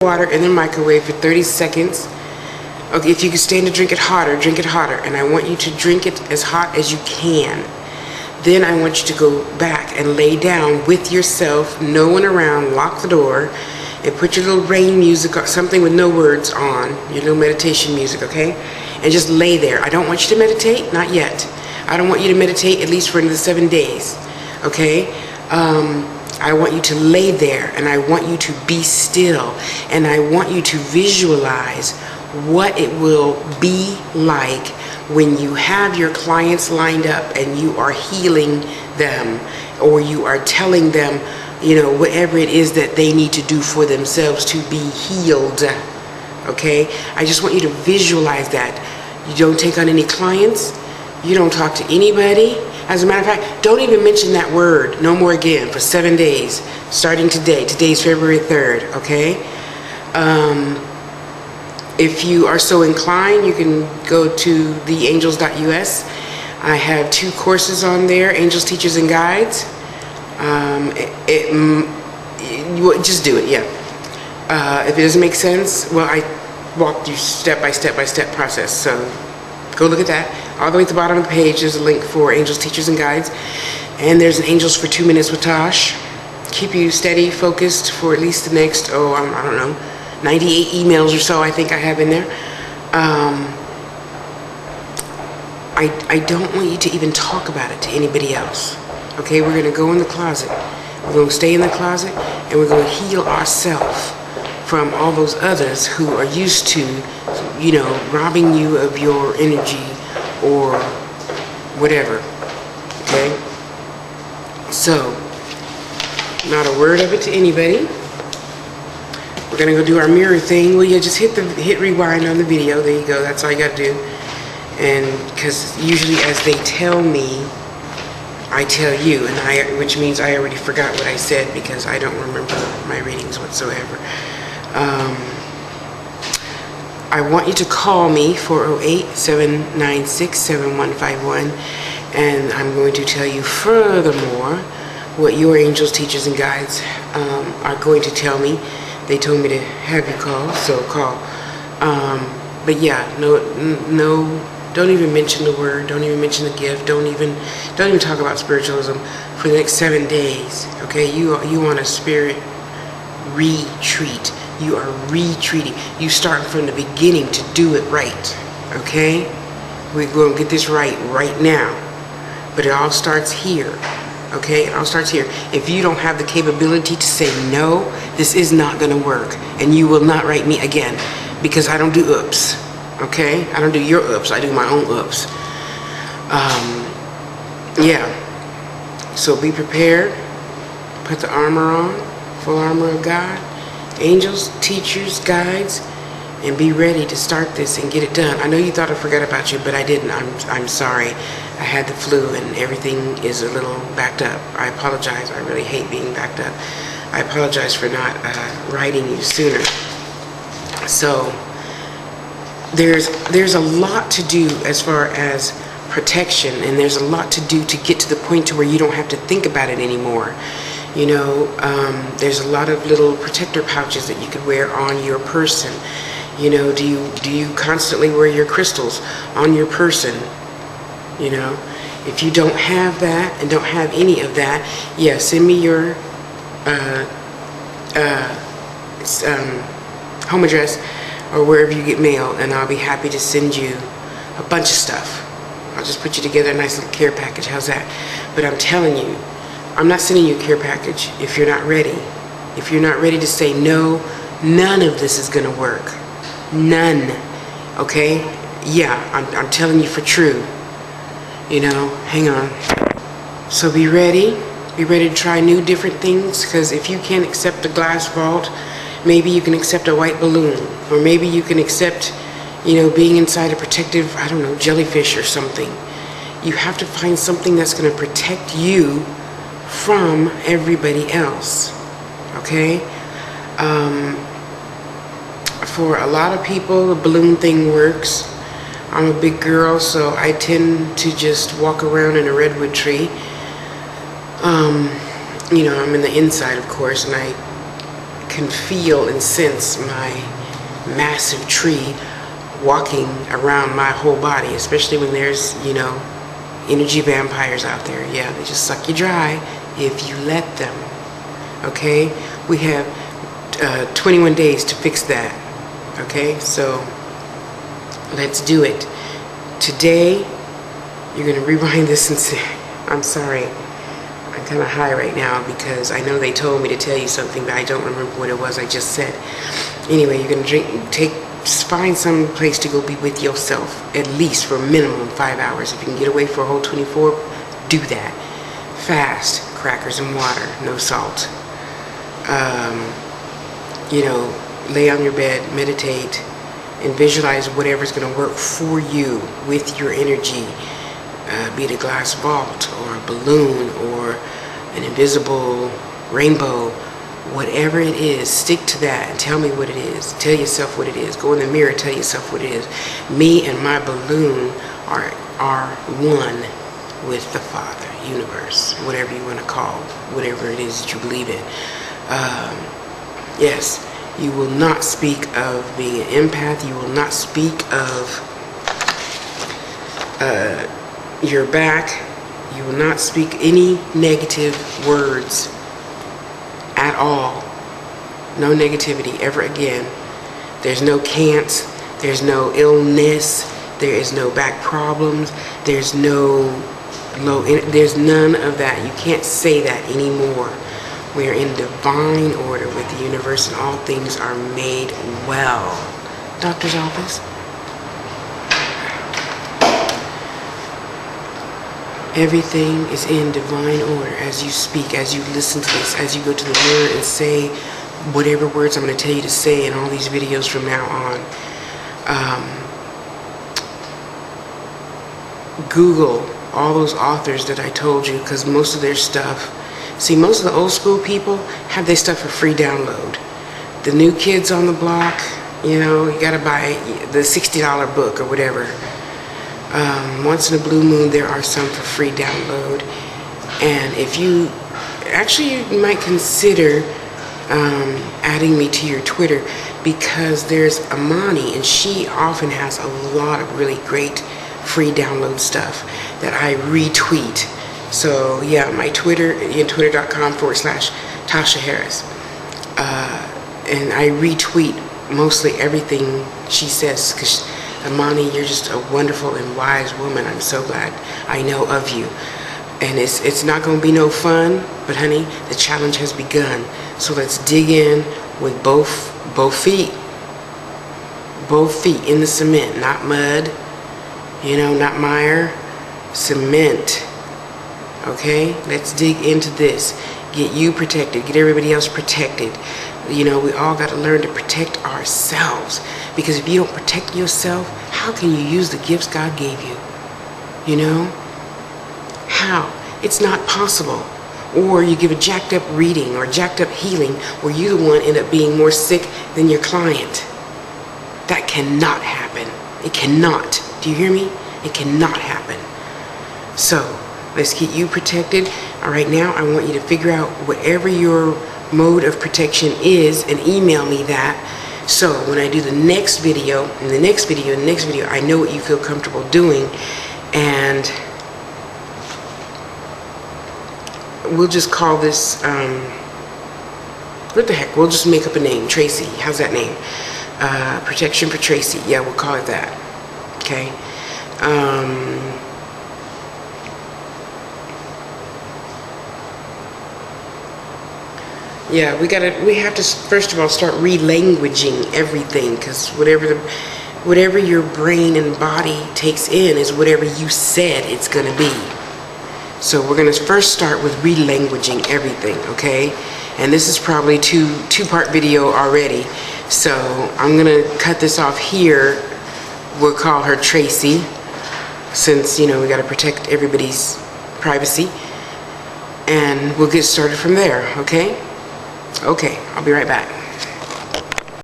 water in the microwave for 30 seconds. Okay, if you can stand to drink it hotter, and I want you to drink it as hot as you can. Then I want you to go back and lay down with yourself, no one around, lock the door, and put your little rain music or something with no words on, your little meditation music, okay? And just lay there. I don't want you to meditate, not yet. I don't want you to meditate at least for another 7 days, okay? I want you to lay there, and I want you to be still, and I want you to visualize what it will be like when you have your clients lined up and you are healing them, or you are telling them, you know, whatever it is that they need to do for themselves to be healed, okay? I just want you to visualize that. You don't take on any clients. You don't talk to anybody. As a matter of fact, don't even mention that word no more again for 7 days, starting today. Today's February 3rd, okay? If you are so inclined, you can go to theangels.us. I have 2 courses on there, Angels, Teachers, and Guides. Just do it, yeah. If it doesn't make sense, well, I walked you step by step process, so go look at that. All the way at the bottom of the page, there's a link for Angels, Teachers, and Guides. And there's an Angels for 2 Minutes with Tosh. Keep you steady, focused for at least the next, I don't know, 98 emails or so I think I have in there. I don't want you to even talk about it to anybody else. Okay, we're going to go in the closet. We're going to stay in the closet, and we're going to heal ourselves from all those others who are used to, you know, robbing you of your energy or whatever. Okay? So, not a word of it to anybody. We're gonna go do our mirror thing. Well, yeah, just hit rewind on the video. There you go. That's all you gotta do. And because usually, as they tell me, I tell you, and which means I already forgot what I said because I don't remember my readings whatsoever. I want you to call me 408-796-7151, and I'm going to tell you furthermore what your angels, teachers, and guides are going to tell me. They told me to have you call, so call. But yeah, no, don't even mention the word. Don't even mention the gift. Don't even talk about spiritualism for the next 7 days. Okay, you want a spirit retreat. You are retreating. You start from the beginning to do it right. Okay, we're going to get this right now. But it all starts here. Okay, it all starts here. If you don't have the capability to say no, this is not going to work, and you will not write me again, because I don't do oops. Okay, I don't do your oops. I do my own oops. Yeah. So be prepared. Put the armor on, full armor of God, angels, teachers, guides, and be ready to start this and get it done. I know you thought I forgot about you, but I didn't. I'm sorry. I had the flu and everything is a little backed up. I apologize. I really hate being backed up. I apologize for not writing you sooner. So there's a lot to do as far as protection, and there's a lot to do to get to the point to where you don't have to think about it anymore. You know, there's a lot of little protector pouches that you could wear on your person. You know, do you constantly wear your crystals on your person? You know, if you don't have that and don't have any of that, yeah, send me your home address or wherever you get mail, and I'll be happy to send you a bunch of stuff. I'll just put you together a nice little care package. How's that? But I'm telling you, I'm not sending you a care package if you're not ready. If you're not ready to say no, none of this is going to work. None. Okay? Yeah, I'm telling you for true. You know, hang on. So be ready. Be ready to try new, different things, because if you can't accept a glass vault, maybe you can accept a white balloon, or maybe you can accept, you know, being inside a protective, I don't know, jellyfish or something. You have to find something that's going to protect you from everybody else. Okay? For a lot of people, the balloon thing works. I'm a big girl, so I tend to just walk around in a redwood tree. You know, I'm in the inside, of course, and I can feel and sense my massive tree walking around my whole body, especially when there's, energy vampires out there. Yeah, they just suck you dry if you let them. Okay? We have 21 days to fix that. Okay? So let's do it. Today, you're going to rewind this and say, I'm sorry. I'm kind of high right now because I know they told me to tell you something, but I don't remember what it was I just said. Anyway, you're going to find some place to go be with yourself, at least for a minimum 5 hours. If you can get away for a whole 24, do that. Fast, crackers and water, no salt. Lay on your bed, meditate, and visualize whatever's going to work for you with your energy. Be it a glass vault or a balloon or an invisible rainbow, whatever it is, stick to that and tell me what it is. Tell yourself what it is. Go in the mirror, tell yourself what it is. Me and my balloon are one with the Father, universe, whatever you want to call, whatever it is that you believe in. Yes, you will not speak of being an empath. You will not speak of your back. You will not speak any negative words at all. No negativity ever again. There's no can'ts. There's no illness. There is no back problems. There's there's none of that. You can't say that anymore. We are in divine order with the universe, and all things are made well. Doctor's office. Everything is in divine order as you speak, as you listen to this, as you go to the mirror and say whatever words I'm going to tell you to say in all these videos from now on. Google all those authors that I told you, because most of their stuff, most of the old school people have their stuff for free download. The new kids on the block, you got to buy the $60 book or whatever. Once in a blue moon, there are some for free download. And if you might consider adding me to your Twitter, because there's Amani, and she often has a lot of really great free download stuff that I retweet. So yeah, my Twitter, twitter.com/Tasha Harris. And I retweet mostly everything she says, because Amani, you're just a wonderful and wise woman. I'm so glad I know of you. And it's not going to be no fun, but honey, the challenge has begun. So let's dig in with both feet. Both feet in the cement, not mud, not mire, cement. Okay? Let's dig into this. Get you protected. Get everybody else protected. We all got to learn to protect ourselves. Because if you don't protect yourself, how can you use the gifts God gave you? How? It's not possible. Or you give a jacked up reading or jacked up healing where you the one end up being more sick than your client. That cannot happen. It cannot. Do you hear me? It cannot happen. So, let's get you protected. All right, now I want you to figure out whatever your mode of protection is and email me that. So when I do the next video, and the next video, I know what you feel comfortable doing, and we'll just call this, what the heck, we'll just make up a name, Tracy. How's that name? Protection for Tracy. Yeah, we'll call it that. Okay. Yeah, we have to first of all start relanguaging everything, because whatever your brain and body takes in is whatever you said it's going to be. So we're going to first start with relanguaging everything, okay? And this is probably two-part video already. So I'm going to cut this off here. We'll call her Tracy, since, we got to protect everybody's privacy. And we'll get started from there, okay? Okay, I'll be right back.